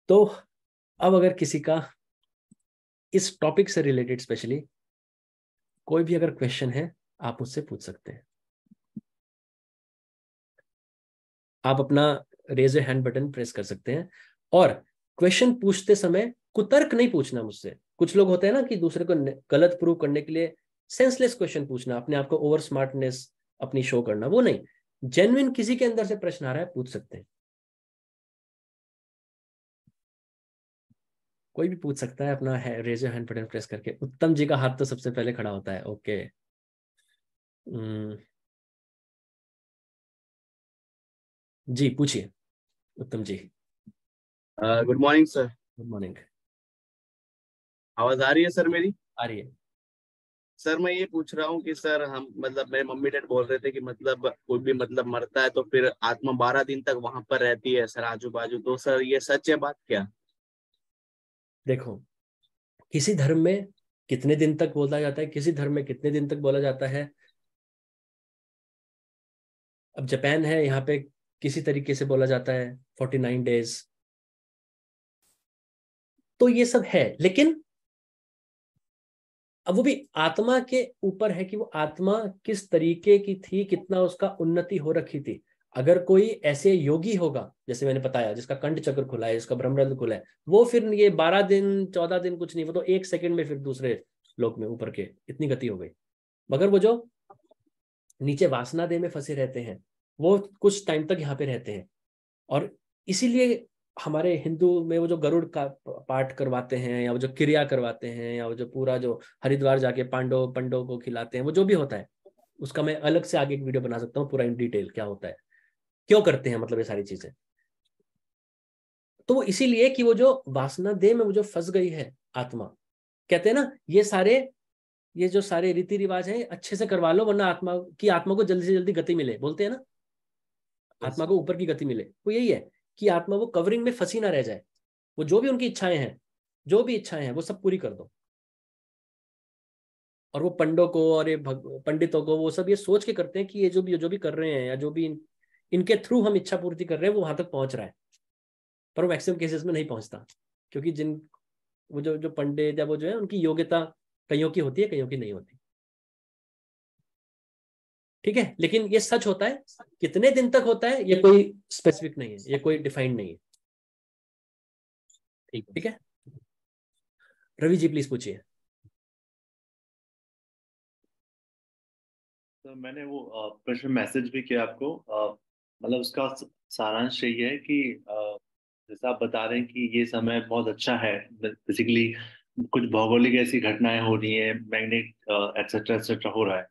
तो अब अगर किसी का इस टॉपिक से रिलेटेड स्पेशली कोई भी अगर क्वेश्चन है, आप मुझसे पूछ सकते हैं। आप अपना रेज हैंड बटन प्रेस कर सकते हैं, और क्वेश्चन पूछते समय कुतर्क नहीं पूछना मुझसे। कुछ लोग होते हैं ना कि दूसरे को गलत प्रूव करने के लिए सेंसलेस क्वेश्चन पूछना, अपने आप को ओवर स्मार्टनेस अपनी शो करना, वो नहीं। जेन्युइन किसी के अंदर से प्रश्न आ रहा है, पूछ सकते हैं। कोई भी पूछ सकता है अपना रेज हैंड बटन प्रेस करके। उत्तम जी का हाथ तो सबसे पहले खड़ा होता है। ओके। जी पूछिए Uttam ji. Good morning sir. Good morning. आवाज आ रही है सर मेरी? आ रही है। सर मैं ये पूछ रहा हूँ कि सर हम मतलब मेरे मम्मी डैड बोल रहे थे कि मतलब कोई भी मतलब मरता है तो फिर आत्मा 12 दिन तक वहां पर रहती है सर, आजू बाजू। तो सर ये सच है बात क्या? देखो, किसी धर्म में कितने दिन तक बोला जाता है, किसी धर्म में कितने दिन तक बोला जाता है। अब जापान है, यहाँ पे किसी तरीके से बोला जाता है 49 डेज। तो ये सब है, लेकिन अब वो भी आत्मा के ऊपर है कि वो आत्मा किस तरीके की थी, कितना उसका उन्नति हो रखी थी। अगर कोई ऐसे योगी होगा, जैसे मैंने बताया, जिसका कंठ चक्र खुला है, जिसका ब्रह्मरंध्र खुला है, वो फिर ये 12 दिन 14 दिन कुछ नहीं, वो तो 1 सेकंड में फिर दूसरे लोक में ऊपर के इतनी गति हो गई। मगर वो जो नीचे वासना देह में फंसे रहते हैं, वो कुछ टाइम तक यहाँ पे रहते हैं। और इसीलिए हमारे हिंदू में वो जो गरुड़ का पाठ करवाते हैं, या वो जो क्रिया करवाते हैं, या वो जो पूरा जो हरिद्वार जाके पांडव पंडों को खिलाते हैं, वो जो भी होता है, उसका मैं अलग से आगे एक वीडियो बना सकता हूँ पूरा इन डिटेल क्या होता है, क्यों करते हैं, मतलब ये सारी चीजें। तो वो इसीलिए कि वो जो वासना देह में वो जो फंस गई है आत्मा, कहते हैं ना, ये जो सारे रीति रिवाज हैं अच्छे से करवा लो, वरना आत्मा को जल्दी से जल्दी गति मिले, बोलते हैं ना, यस आत्मा को ऊपर की गति मिले। वो यही है कि आत्मा वो कवरिंग में फंसी ना रह जाए। वो जो भी उनकी इच्छाएं हैं, जो भी इच्छाएं हैं, वो सब पूरी कर दो। और वो पंडों को और ये पंडितों को, वो सब ये सोच के करते हैं कि ये जो भी कर रहे हैं, या जो भी इनके थ्रू हम इच्छा पूर्ति कर रहे हैं, वो वहां तक पहुंच रहा है। पर वो मैक्सिमम केसेस में नहीं पहुंचता, क्योंकि वो जो जो पंडित या वो जो है, उनकी योग्यता कईयों की होती है, कईयों की नहीं होती। ठीक है, लेकिन ये सच होता है। कितने दिन तक होता है ये कोई स्पेसिफिक नहीं है, ये कोई डिफाइंड नहीं है। ठीक है। ठीक है, रवि जी प्लीज पूछिए। तो मैंने वो प्रश्न मैसेज भी किया आपको। मतलब उसका सारांश यही है कि जैसा आप बता रहे हैं कि ये समय बहुत अच्छा है। बेसिकली कुछ भौगोलिक ऐसी घटनाएं हो रही हैं, मैग्नेट एक्सेट्रा एक्सेट्रा हो रहा है।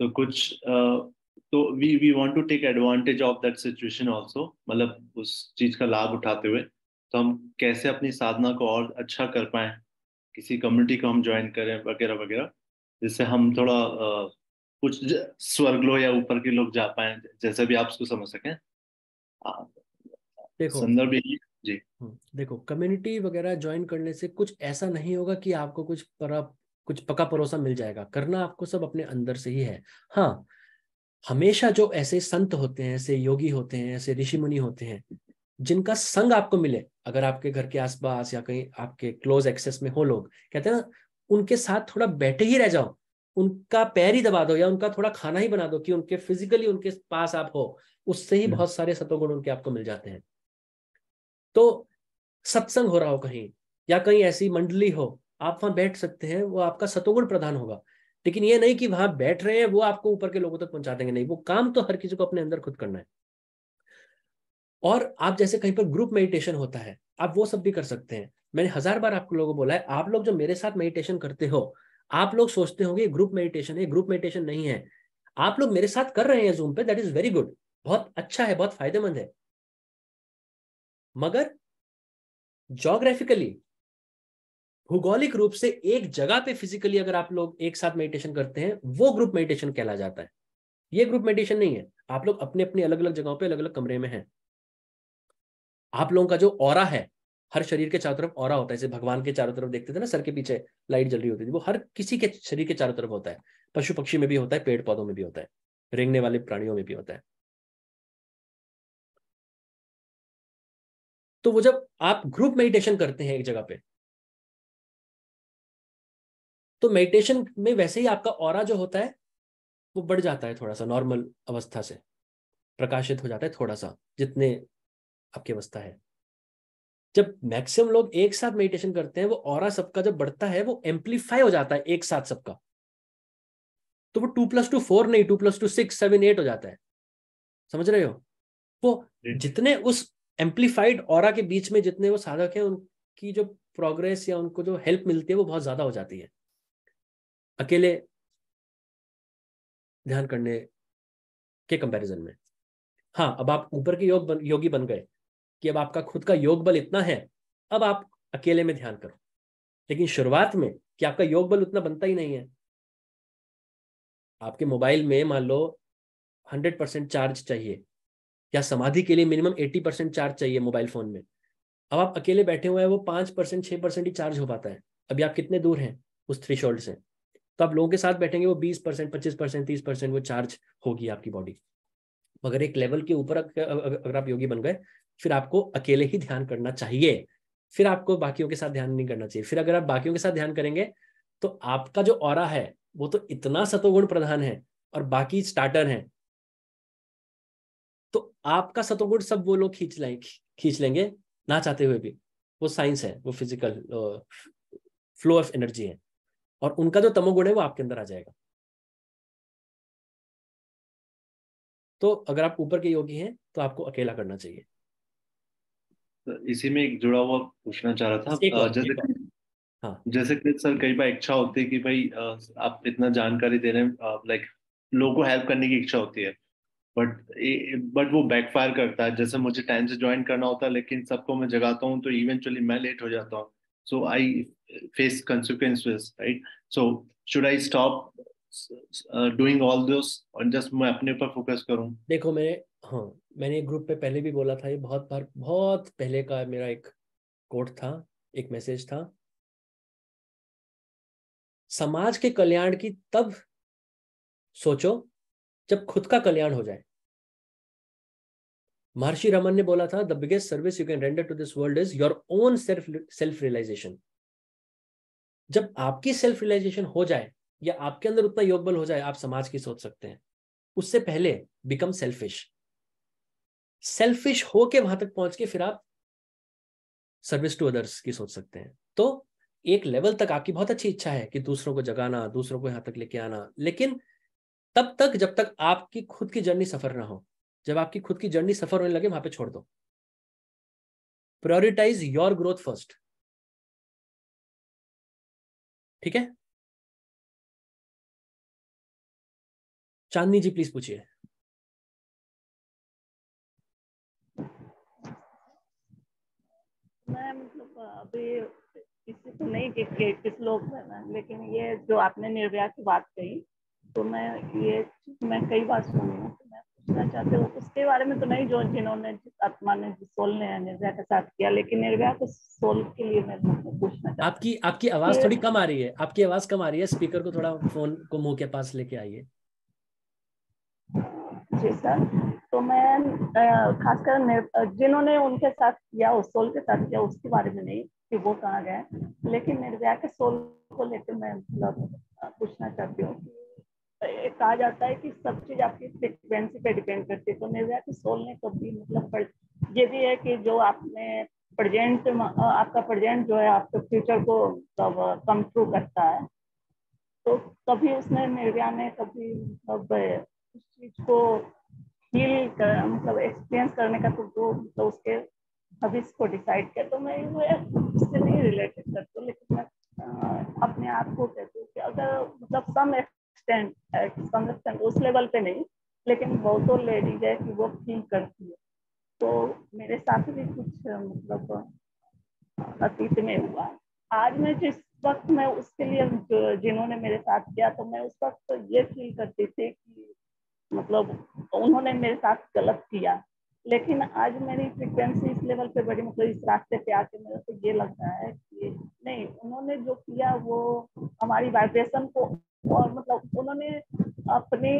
तो कुछ तो we want to take advantage of that situation also, मतलब उस चीज का लाभ उठाते हुए। तो हम कैसे अपनी साधना को और अच्छा कर पाए, किसी कम्युनिटी को हम ज्वाइन करें वगैरह वगैरह, जिससे हम थोड़ा कुछ स्वर्ग लोग या ऊपर के लोग जा पाए, जैसे भी आप उसको समझ सकें। आ, देखो, संदर्भ यही है। जी। देखो, कम्युनिटी वगैरह ज्वाइन करने से कुछ ऐसा नहीं होगा कि आपको कुछ पका परोसा मिल जाएगा। करना आपको सब अपने अंदर से ही है। हाँ, हमेशा जो ऐसे संत होते हैं, ऐसे योगी होते हैं, ऐसे ऋषि मुनि होते हैं, जिनका संग आपको मिले, अगर आपके घर के आसपास या कहीं आपके क्लोज एक्सेस में हो लोग, कहते हैं ना, उनके साथ थोड़ा बैठे ही रह जाओ, उनका पैर ही दबा दो, या उनका थोड़ा खाना ही बना दो, कि उनके फिजिकली उनके पास आप हो, उससे ही बहुत सारे सतोगुण उनके आपको मिल जाते हैं। तो सत्संग हो रहा हो कहीं, या कहीं ऐसी मंडली हो, आप वहां बैठ सकते हैं, वो आपका सतोगुण प्रधान होगा। लेकिन ये नहीं कि वहां बैठ रहे हैं वो आपको ऊपर के लोगों तक पहुंचा देंगे, नहीं, वो काम तो हर किसी को अपने अंदर खुद करना है। और आप जैसे कहीं पर ग्रुप मेडिटेशन होता है, आप वो सब भी कर सकते हैं। मैंने 1000 बार आपको लोगों को बोला है, आप लोग जो मेरे साथ मेडिटेशन करते हो, आप लोग सोचते होंगे ग्रुप मेडिटेशन है, ग्रुप मेडिटेशन नहीं है। आप लोग मेरे साथ कर रहे हैं जूम पे, दैट इज वेरी गुड, बहुत अच्छा है, बहुत फायदेमंद है। मगर जोग्राफिकली, भौगोलिक रूप से एक जगह पे फिजिकली अगर आप लोग एक साथ मेडिटेशन करते हैं, वो ग्रुप मेडिटेशन कहला जाता है। ये ग्रुप मेडिटेशन नहीं है। आप लोग अपने अपने अलग अलग जगहों पे अलग अलग कमरे में हैं। आप लोगों का जो ऑरा है, हर शरीर के चारों तरफ ऑरा होता है, जैसे भगवान के चारों तरफ देखते थे ना, सर के पीछे लाइट जल रही होती थी, वो हर किसी के शरीर के चारों तरफ होता है। पशु पक्षी में भी होता है, पेड़ पौधों में भी होता है, रेंगने वाले प्राणियों में भी होता है। तो वो जब आप ग्रुप मेडिटेशन करते हैं एक जगह पे, तो मेडिटेशन में वैसे ही आपका ऑरा जो होता है वो बढ़ जाता है, थोड़ा सा नॉर्मल अवस्था से प्रकाशित हो जाता है थोड़ा सा, जितने आपकी अवस्था है। जब मैक्सिमम लोग एक साथ मेडिटेशन करते हैं, वो ऑरा सबका जब बढ़ता है वो एम्पलीफाई हो जाता है एक साथ सबका, तो वो 2+2 4 नहीं, 2+2 6 7 8 हो जाता है। समझ रहे हो? वो जितने उस एम्पलीफाइड ऑरा के बीच में जितने वो साधक हैं, उनकी जो प्रोग्रेस या उनको जो हेल्प मिलती है वो बहुत ज्यादा हो जाती है अकेले ध्यान करने के कंपैरिजन में। हाँ, अब आप ऊपर के योगी बन गए कि अब आपका खुद का योग बल इतना है, अब आप अकेले में ध्यान करो। लेकिन शुरुआत में कि आपका योग बल उतना बनता ही नहीं है। आपके मोबाइल में मान लो 100% चार्ज चाहिए, या समाधि के लिए मिनिमम 80% चार्ज चाहिए मोबाइल फोन में। अब आप अकेले बैठे हुए हैं, वो 5% 6% ही चार्ज हो पाता है। अभी आप कितने दूर हैं उस थ्रेशोल्ड से? तो आप लोगों के साथ बैठेंगे, वो 20% 25% 30% वो चार्ज होगी आपकी बॉडी। मगर एक लेवल के ऊपर अगर आप योगी बन गए, फिर आपको अकेले ही ध्यान करना चाहिए, फिर आपको बाकियों के साथ ध्यान नहीं करना चाहिए। फिर अगर आप बाकियों के साथ ध्यान करेंगे तो आपका जो ऑरा है वो तो इतना सतोगुण प्रधान है और बाकी स्टार्टर हैं, तो आपका सतोगुण सब वो लोग खींच लेंगे ना चाहते हुए भी। वो साइंस है, वो फिजिकल फ्लो ऑफ एनर्जी है, और उनका जो तमोगुण है वो आपके अंदर आ जाएगा। तो अगर आप ऊपर के योगी हैं तो आपको अकेला करना चाहिए। तो इसी में एक जुड़ा हुआ पूछना चाह रहा था, एक और, जैसे हाँ। जैसे कि सर कई बार इच्छा होती है कि भाई आप इतना जानकारी दे रहे हैं, लाइक लोगों को हेल्प करने की इच्छा होती है, बट बट वो बैकफायर करता है। जैसे मुझे टाइम से ज्वाइन करना होता है, लेकिन सबको मैं जगाता हूँ तो इवेंचुअली मैं लेट हो जाता हूँ। So I face consequences, right? So should I stop doing all this और जस्ट मैं अपने ऊपर फोकस करूँ? देखो, हाँ, मैंने एक ग्रुप पे पहले भी बोला था, ये बहुत बार, बहुत पहले का मेरा एक कोट था, एक मैसेज था। समाज के कल्याण की तब सोचो जब खुद का कल्याण हो जाए। महर्षि रमन ने बोला था, the biggest service you can render to this world is your own self realization. जब आपकी सेल्फ रियलाइजेशन हो जाए या आपके अंदर उतना योग बल हो जाए, आप समाज की सोच सकते हैं। उससे पहले बिकम सेल्फिश। सेल्फिश होके वहां तक पहुंच के फिर आप सर्विस टू अदर्स की सोच सकते हैं। तो एक लेवल तक आपकी बहुत अच्छी इच्छा है कि दूसरों को जगाना, दूसरों को यहां तक लेके आना, लेकिन तब तक जब तक आपकी खुद की जर्नी सफर ना हो। जब आपकी खुद की जर्नी सफर होने लगे, वहां पे छोड़ दो। Prioritize your growth first. ठीक है? चांदनी जी प्लीज पूछिए। मैं मतलब अभी किसी को नहीं कि किस लोग रहना है, लेकिन ये जो आपने निर्भया की बात कही, तो मैं ये चीज मैं कई बार सुनी हूँ। तो मैं पूछना चाहती हूँ उसके बारे में, तो नहीं जो जिन्होंने, जिस आत्मा ने, जिस सोल ने निर्भया के साथ किया, लेकिन निर्भया के सोल के लिए मैं पूछना चाहती हूँ आपकी आवाज कि थोड़ी कम आ रही है, आपकी आवाज कम आ रही है। स्पीकर को थोड़ा, फोन को मुंह के पास लेके आइए। जी सर, तो मैं खासकर जिन्होंने उनके साथ किया, उस सोल के साथ किया, उसके बारे में नहीं कि वो कहाँ गए, लेकिन निर्भया के सोल को लेकर मैं मतलब पूछना चाहती हूँ कि कहा जाता है कि सब चीज आपकी फ्रिक्वेंसी पे डिपेंड करती है। तो निर्भया के सोल ने कभी मतलब ये भी है कि जो आपने प्रेजेंट, आपका प्रेजेंट जो है आपके फ्यूचर को मतलब कम ट्रू करता है, तो कभी उसने, निर्भया ने कभी मतलब उस चीज को फील कर, मतलब एक्सपीरियंस करने का, तो मतलब उसके भविष्य को डिसाइड किया। तो मैं उससे नहीं रिलेटेड करती हूँ, लेकिन मैं अपने आप को कहती हूँ कि अगर मतलब सम एक्सटेंट उस लेवल पे नहीं, लेकिन बहुतों लेडीज है कि वो फील करती है। तो मेरे साथ भी कुछ मतलब अतीत में हुआ। आज मैं जिस वक्त मैं उसके लिए, जिन्होंने मेरे साथ किया, तो मैं उस वक्त तो ये फील करती थी कि मतलब उन्होंने मेरे साथ गलत किया, लेकिन आज मेरी फ्रिक्वेंसी इस लेवल पे बढ़ी, मतलब इस रास्ते पे आके मेरे को ये लगता है कि नहीं, उन्होंने जो किया वो हमारी वाइब्रेशन को, और मतलब उन्होंने अपनी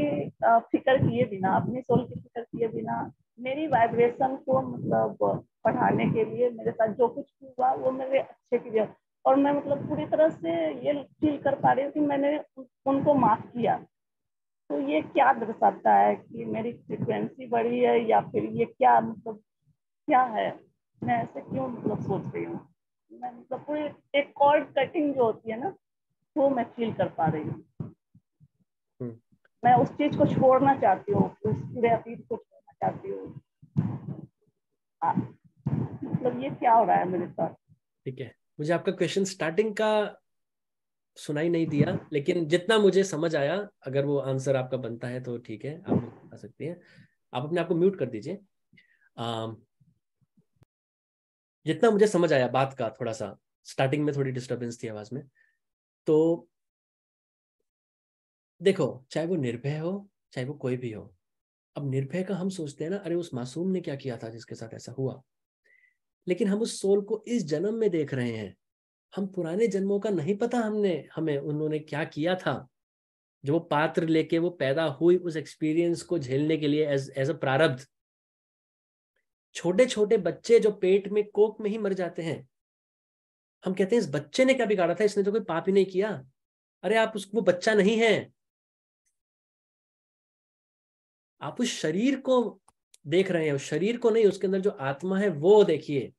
फिक्र किए बिना, अपनी सोल की फिक्र किए बिना मेरी वाइब्रेशन को मतलब बढ़ाने के लिए मेरे साथ जो कुछ हुआ वो मेरे अच्छे के लिए, और मैं मतलब पूरी तरह से ये फील कर पा रही हूँ कि मैंने उनको माफ किया। तो ये क्या दर्शाता है कि मेरी फ्रिक्वेंसी बढ़ी है, या फिर ये क्या मतलब क्या है, मैं ऐसे क्यों मतलब सोच रही हूँ। मैं मतलब पूरी एक कॉर्ड कटिंग जो होती है ना, वो मैं फील कर पा रही हूँ। मैं उस चीज को छोड़ना चाहती हूँ, उस पूरे अतीत को छोड़ना चाहती हूँ। मतलब ये क्या हो रहा है मेरे साथ। ठीक है, मुझे आपका क्वेश्चन स्टार्टिंग का सुनाई नहीं दिया, लेकिन जितना मुझे समझ आया, अगर वो आंसर आपका बनता है तो ठीक है, आप मुझे बता सकती हैं। आप अपने आप को म्यूट कर दीजिए। जितना मुझे समझ आया बात का, थोड़ा सा स्टार्टिंग में थोड़ी डिस्टर्बेंस थी आवाज में। तो देखो, चाहे वो निर्भय हो, चाहे वो कोई भी हो, अब निर्भय का हम सोचते हैं ना, अरे उस मासूम ने क्या किया था जिसके साथ ऐसा हुआ, लेकिन हम उस सोल को इस जन्म में देख रहे हैं। हम पुराने जन्मों का नहीं पता हमें उन्होंने क्या किया था, जो वो पात्र लेके वो पैदा हुई उस एक्सपीरियंस को झेलने के लिए एज अ प्रारब्ध। छोटे छोटे बच्चे जो पेट में कोख में ही मर जाते हैं, हम कहते हैं इस बच्चे ने क्या बिगाड़ा था, इसने तो कोई पाप ही नहीं किया। अरे आप वो बच्चा नहीं है, आप उस शरीर को देख रहे हैं, उस शरीर को नहीं, उसके अंदर जो आत्मा है वो देखिए।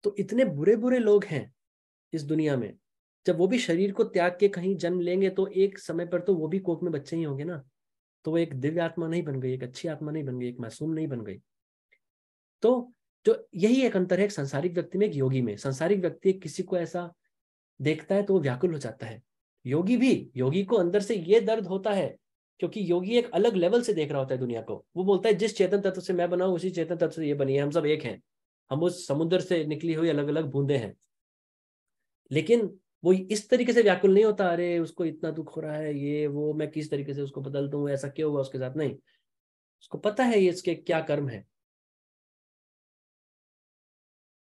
तो इतने बुरे बुरे लोग हैं इस दुनिया में, जब वो भी शरीर को त्याग के कहीं जन्म लेंगे तो एक समय पर तो वो भी कोख में बच्चे ही होंगे ना। तो वो एक दिव्य आत्मा नहीं बन गई, एक अच्छी आत्मा नहीं बन गई, एक मासूम नहीं बन गई। तो जो यही एक अंतर है एक संसारिक व्यक्ति में, एक योगी में। संसारिक व्यक्ति किसी को ऐसा देखता है तो वो व्याकुल हो जाता है। योगी को अंदर से ये दर्द होता है, क्योंकि योगी एक अलग लेवल से देख रहा होता है दुनिया को। वो बोलता है जिस चेतन तत्व से मैं बना हूं उसी चेतन तत्व से ये बनी है, हम सब एक हैं, हम उस समुद्र से निकली हुई अलग अलग बूंदे हैं। लेकिन वो इस तरीके से व्याकुल नहीं होता, अरे उसको इतना दुख हो रहा है, ये वो, मैं किस तरीके से उसको बदल दूं, ऐसा क्यों हुआ उसके साथ, नहीं। उसको पता है ये इसके क्या कर्म है।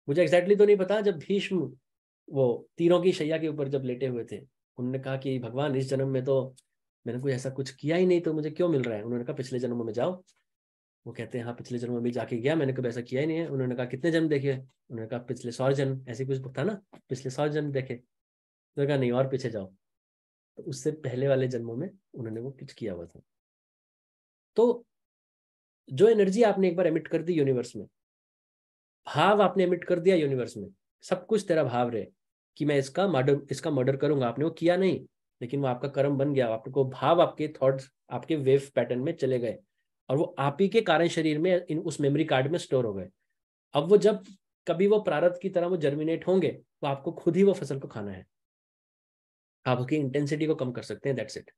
मुझे एग्जैक्टली तो नहीं पता, जब भीष्म वो तीरों की शैया के ऊपर जब लेटे हुए थे, उन्होंने कहा कि भगवान इस जन्म में तो मैंने कोई ऐसा कुछ किया ही नहीं, तो मुझे क्यों मिल रहा है। उन्होंने कहा पिछले जन्मों में जाओ। वो कहते हैं हाँ पिछले जन्म में भी जाके गया, मैंने कभी ऐसा किया ही नहीं है। उन्होंने कहा कितने जन्म देखे, उन्होंने कहा पिछले 100 जन्म, ऐसे कुछ था ना, पिछले 100 जन्म देखे। उन्होंने कहा नहीं, और पीछे जाओ। तो उससे पहले वाले जन्मों में उन्होंने वो कुछ किया हुआ था। तो जो एनर्जी आपने एक बार एमिट कर दी यूनिवर्स में, भाव आपने एमिट कर दिया यूनिवर्स में, सब कुछ तेरा भाव रहे कि मैं इसका मर्डर करूंगा, आपने वो किया नहीं, लेकिन वो आपका कर्म बन गया। आपको भाव, आपके थॉट्स आपके वेव पैटर्न में चले गए, और वो आप ही के कारण शरीर में उस मेमोरी कार्ड में स्टोर हो गए। अब वो जब कभी वो प्रारब्ध की तरह वो जर्मिनेट होंगे, तो आपको खुद ही वो फसल को खाना है। आप उसकी इंटेंसिटी को कम कर सकते हैं, दैट्स इट।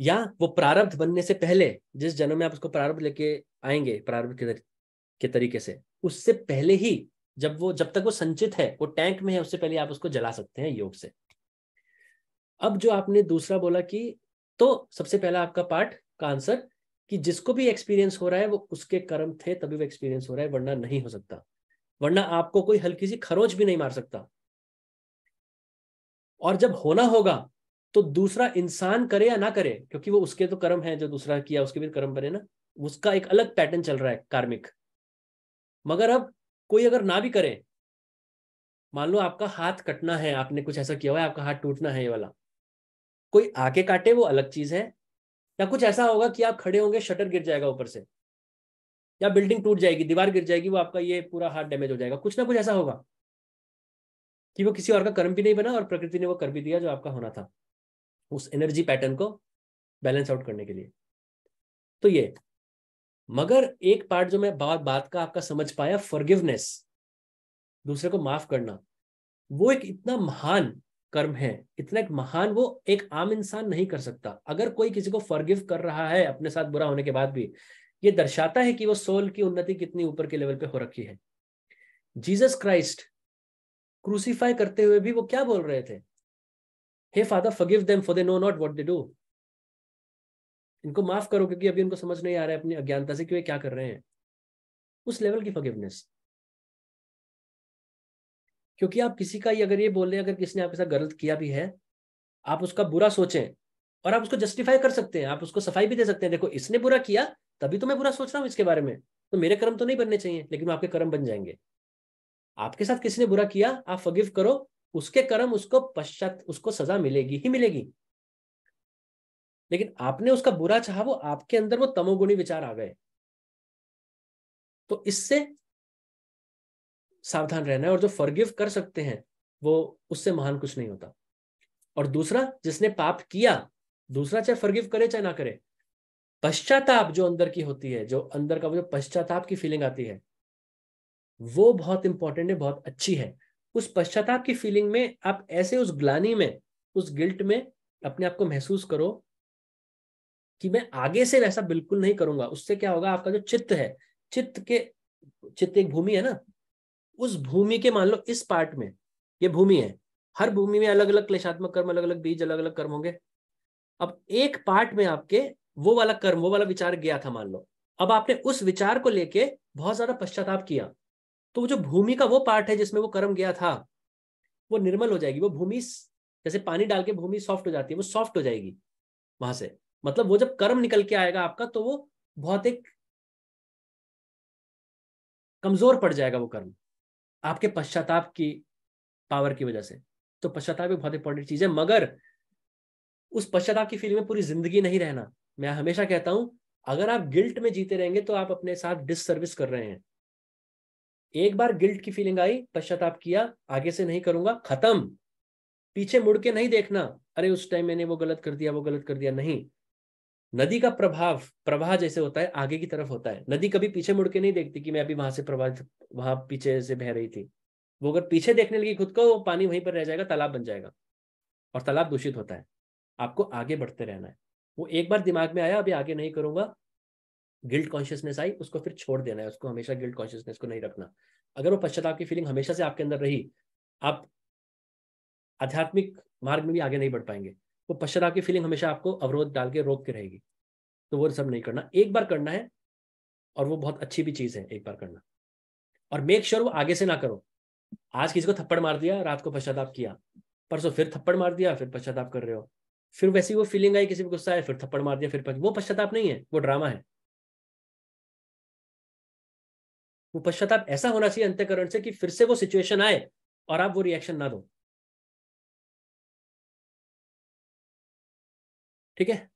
या वो प्रारब्ध बनने से पहले, जिस जन्म में आप उसको प्रारब्ध लेके आएंगे प्रारब्ध के तरीके से, उससे पहले ही, जब तक वो संचित है, वो टैंक में है, उससे पहले आप उसको जला सकते हैं योग से। अब जो आपने दूसरा बोला कि, तो सबसे पहला आपका पार्ट का आंसर कि जिसको भी एक्सपीरियंस हो रहा है वो उसके कर्म थे तभी वो एक्सपीरियंस हो रहा है, वरना नहीं हो सकता। वरना आपको कोई हल्की सी खरोच भी नहीं मार सकता। और जब होना होगा तो दूसरा इंसान करे या ना करे, क्योंकि वो उसके तो कर्म है, जो दूसरा किया उसके भी कर्म बने ना, उसका एक अलग पैटर्न चल रहा है कार्मिक। मगर अब कोई अगर ना भी करे, मान लो आपका हाथ कटना है, आपने कुछ ऐसा किया हुआ है, आपका हाथ टूटना है ये वाला, कोई आके काटे वो अलग चीज है। या कुछ ऐसा होगा कि आप खड़े होंगे, शटर गिर जाएगा ऊपर से, या बिल्डिंग टूट जाएगी, दीवार गिर जाएगी, वो आपका ये पूरा हाथ डैमेज हो जाएगा। कुछ ना कुछ ऐसा होगा कि वो किसी और का कर्म भी नहीं बना, और प्रकृति ने वो कर भी दिया जो आपका होना था, उस एनर्जी पैटर्न को बैलेंस आउट करने के लिए। तो ये, मगर एक पार्ट जो मैं बात का आपका समझ पाया, फॉरगिवनेस, दूसरे को माफ करना, वो एक इतना महान कर्म है, इतना एक महान, वो एक आम इंसान नहीं कर सकता। अगर कोई किसी को फॉरगिव कर रहा है अपने साथ बुरा होने के बाद भी, ये दर्शाता है कि वो सोल की उन्नति कितनी ऊपर के लेवल पे हो रखी है। जीसस क्राइस्ट क्रूसीफाई करते हुए भी वो क्या बोल रहे थे, hey father forgive them for they know not what they do. इनको माफ करो क्योंकि अभी उनको समझ नहीं आ रहा है अपनी अज्ञानता से कि वे क्या कर रहे हैं। उस लेवल की फॉरगिवनेस। क्योंकि आप किसी का, अगर ये बोल रहे हैं, अगर किसी ने आपके साथ गलत किया भी है, आप उसका बुरा सोचें और आप उसको जस्टिफाई कर सकते हैं, आप उसको सफाई भी दे सकते हैं, देखो इसने बुरा किया तभी तो मैं बुरा सोच रहा हूँ इसके बारे में, तो मेरे कर्म तो नहीं बनने चाहिए, लेकिन आपके कर्म बन जाएंगे। आपके साथ किसी ने बुरा किया, आप फॉरगिव करो, उसके कर्म उसको उसको सजा मिलेगी ही मिलेगी। लेकिन आपने उसका बुरा चाहा, वो आपके अंदर वो तमोगुणी विचार आ गए, तो इससे सावधान रहना है। और जो फॉरगिव कर सकते हैं वो, उससे महान कुछ नहीं होता। और दूसरा, जिसने पाप किया, दूसरा चाहे फॉरगिव करे चाहे ना करे, पश्चाताप जो अंदर की होती है, जो अंदर का वो जो पश्चाताप की फीलिंग आती है, वो बहुत इंपॉर्टेंट है, बहुत अच्छी है। उस पश्चाताप की फीलिंग में आप ऐसे उस ग्लानि में, उस गिल्ट में अपने आप को महसूस करो कि मैं आगे से वैसा बिल्कुल नहीं करूंगा। उससे क्या होगा, आपका जो चित्त है, चित्त एक भूमि है ना, उस भूमि के मान लो इस पार्ट में, ये भूमि है, हर भूमि में अलग अलग क्लेशात्मक कर्म, अलग अलग बीज, अलग अलग कर्म होंगे। अब एक पार्ट में आपके वो वाला कर्म, वो वाला विचार गया था मान लो, अब आपने उस विचार को लेके बहुत ज्यादा पश्चाताप किया, तो वो जो भूमि का वो पार्ट है जिसमें वो कर्म गया था, वो निर्मल हो जाएगी। वो भूमि जैसे पानी डाल के भूमि सॉफ्ट हो जाती है, वो सॉफ्ट हो जाएगी वहां से। मतलब वो जब कर्म निकल के आएगा आपका, तो वो बहुत एक कमजोर पड़ जाएगा वो कर्म, आपके पश्चाताप की पावर की वजह से। तो पश्चाताप एक बहुत इंपॉर्टेंट चीज है, मगर उस पश्चाताप की फीलिंग में पूरी जिंदगी नहीं रहना। मैं हमेशा कहता हूं, अगर आप गिल्ट में जीते रहेंगे तो आप अपने साथ डिससर्विस कर रहे हैं। एक बार गिल्ट की फीलिंग आई, पश्चाताप किया, आगे से नहीं करूंगा, खत्म। पीछे मुड़ के नहीं देखना, अरे उस टाइम मैंने वो गलत कर दिया, वो गलत कर दिया, नहीं। नदी का प्रवाह जैसे होता है, आगे की तरफ होता है। नदी कभी पीछे मुड़ के नहीं देखती कि मैं अभी वहां से प्रवाहित, वहां पीछे से बह रही थी। वो अगर पीछे देखने लगी खुद को, वो पानी वहीं पर रह जाएगा, तालाब बन जाएगा, और तालाब दूषित होता है। आपको आगे बढ़ते रहना है। वो एक बार दिमाग में आया अभी आगे नहीं करूंगा, गिल्ट कॉन्शियसनेस आई, उसको फिर छोड़ देना है, उसको हमेशा गिल्ट कॉन्शियसनेस को नहीं रखना। अगर वो पश्चाताप की फीलिंग हमेशा से आपके अंदर रही, आप आध्यात्मिक मार्ग में भी आगे नहीं बढ़ पाएंगे। वो पश्चाताप की फीलिंग हमेशा आपको अवरोध डाल के रोक के रहेगी। तो वो सब नहीं करना, एक बार करना है, और वो बहुत अच्छी भी चीज है एक बार करना। और मेक श्योर वो आगे से ना करो। आज किसी को थप्पड़ मार दिया, रात को पश्चाताप किया, परसों फिर थप्पड़ मार दिया, फिर पश्चाताप कर रहे हो, फिर वैसी वो फीलिंग आई, किसी को गुस्सा है, फिर थप्पड़ मार दिया, फिर वो पश्चाताप नहीं है, वो ड्रामा है। वो पश्चाताप ऐसा होना चाहिए अंतःकरण से कि फिर से वो सिचुएशन आए और आप वो रिएक्शन ना दो। ठीक है।